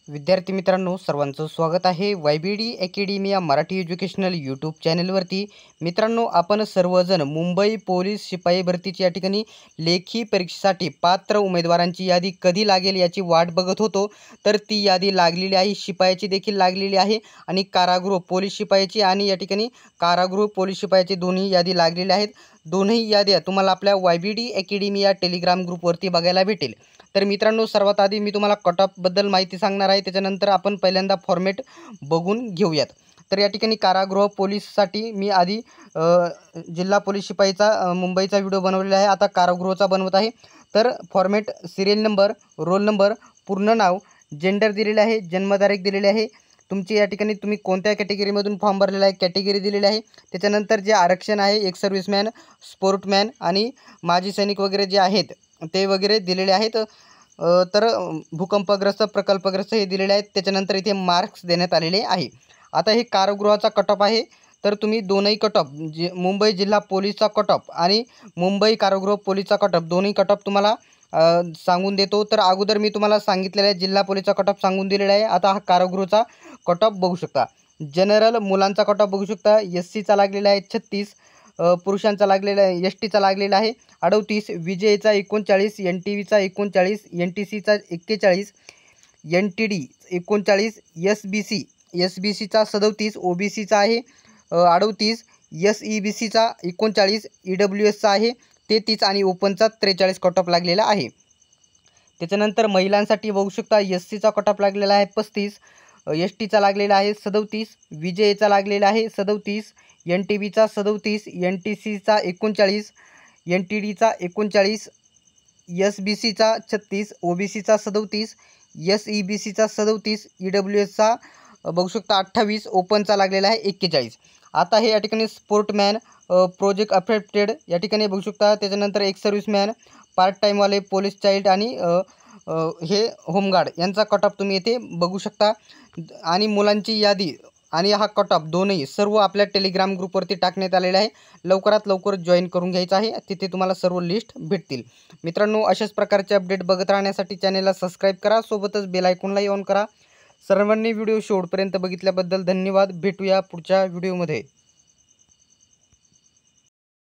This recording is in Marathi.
विद्यार्थी मित्रांनो, सर्वांचं स्वागत आहे YBD अकॅडमी या मराठी एज्युकेशनल यूट्यूब चॅनलवरती। मित्रांनो, आपण सर्वजण मुंबई पोलीस शिपाई भरतीची या ठिकाणी लेखी परीक्षेसाठी पात्र उमेदवारांची यादी कधी लागेल याची वाट बघत होतो। तर ती यादी लागलेली आहे, शिपायाची देखील लागलेली आहे आणि कारागृह पोलीस शिपायाची आणि या ठिकाणी कारागृह पोलीस शिपायाची दोन्ही यादी लागलेली आहेत। दोन्ही याद्या तुम्हाला आपल्या YBD अकॅडमी या टेलिग्राम ग्रुपवरती बघायला भेटेल। तर मित्रांनो, सर्वात आधी मी तुम्हाला कट ऑफ बद्दल माहिती सांगणार आहे, त्याच्यानंतर आपण पहिल्यांदा फॉर्मेट बघून घेऊयात। तर या ठिकाणी कारागृह पोलीससाठी मी आधी जिल्हा पोलीस शिपाईचा मुंबईचा व्हिडिओ बनवलेला आहे, आता कारागृहचा बनवत आहे। तर format, serial number, roll number, पूर्ण नाव, जेंडर दिलेले आहे, जन्मतारीख दिलेली आहे, तुमची या ठिकाणी तुम्ही कोणत्या कॅटेगरीमधून फॉर्म भरलेला आहे कॅटेगरी दिलेली आहे, त्याच्यानंतर जे आरक्षण आहे एक सर्व्हिसमॅन, स्पोर्टमॅन आणि माजी सैनिक वगैरे जे आहेत ते वगैरे दिलेले आहेत। तर भूकंपग्रस्त, प्रकल्पग्रस्त हे दिलेले आहेत। त्याच्यानंतर इथे मार्क्स देण्यात आलेले आहे। आता हे कारागृहाचा कट ऑफ आहे, तर तुम्ही दोनही कट ऑफ मुंबई जिल्हा पोलीसचा कट ऑफ आणि मुंबई कारागृह पोलीसचा कट ऑफ दोन्ही कट ऑफ तुम्हाला सांगून देतो। तर अगोदर मी तुम्हाला सांगितलेलं आहे जिल्हा पोलीसचा कट ऑफ सांगून दिलेला आहे। आता हा कारागृहचा कट ऑफ बघू शकता। जनरल मुलांचा कट ऑफ बघू शकता, SCचा लागलेला आहे 36, पुरुषांचा लागलेला आहे, STचा लागलेला आहे 38, विजेचा 39, NTVचा 39, NTCचा 41, NTD 39, SBCचा 37, OBCचा आहे 38, SEBCचा 39, EWSचा आहे 33 आणि ओपनचा 43 कट ऑफ लागलेला आहे। त्याच्यानंतर महिलांसाठी बघू शकता, SCचा कट ऑफ लागलेला आहे 35, STचा लागलेला आहे 37, विजेचा लागलेला आहे 37, NTVचा 37, NTCचा 39, NTDचा 39, SBCचा 36, OBCचा 37, SEBCचा 37, EWSचा बघू शकता 28, ओपनचा लागलेला आहे 41। आता हे या ठिकाणी स्पोर्टमॅन, प्रोजेक्ट अफेक्टेड या ठिकाणी बघू शकता। त्याच्यानंतर एक सर्व्हिसमॅन, पार्ट टाईमवाले, पोलीस चाइल्ड आणि हे होमगार्ड यांचा कट ऑफ तुम्ही येथे बघू शकता। आणि मुलांची यादी आणि हा कट ऑफ दोन्ही सर्व आपल्या टेलिग्राम ग्रुपवरती टाकण्यात आलेला आहे। लवकरात लवकर जॉईन करून घ्यायचं आहे, तिथे तुम्हाला सर्व लिस्ट भेटतील। मित्रांनो, अशाच प्रकारचे अपडेट बघत राहण्यासाठी चॅनेलला सबस्क्राईब करा, सोबतच बेल आयकॉनलाही ऑन करा। सर्वांनी व्हिडिओ शेवटपर्यंत बघितल्याबद्दल धन्यवाद। भेटूया पुढच्या व्हिडिओमध्ये।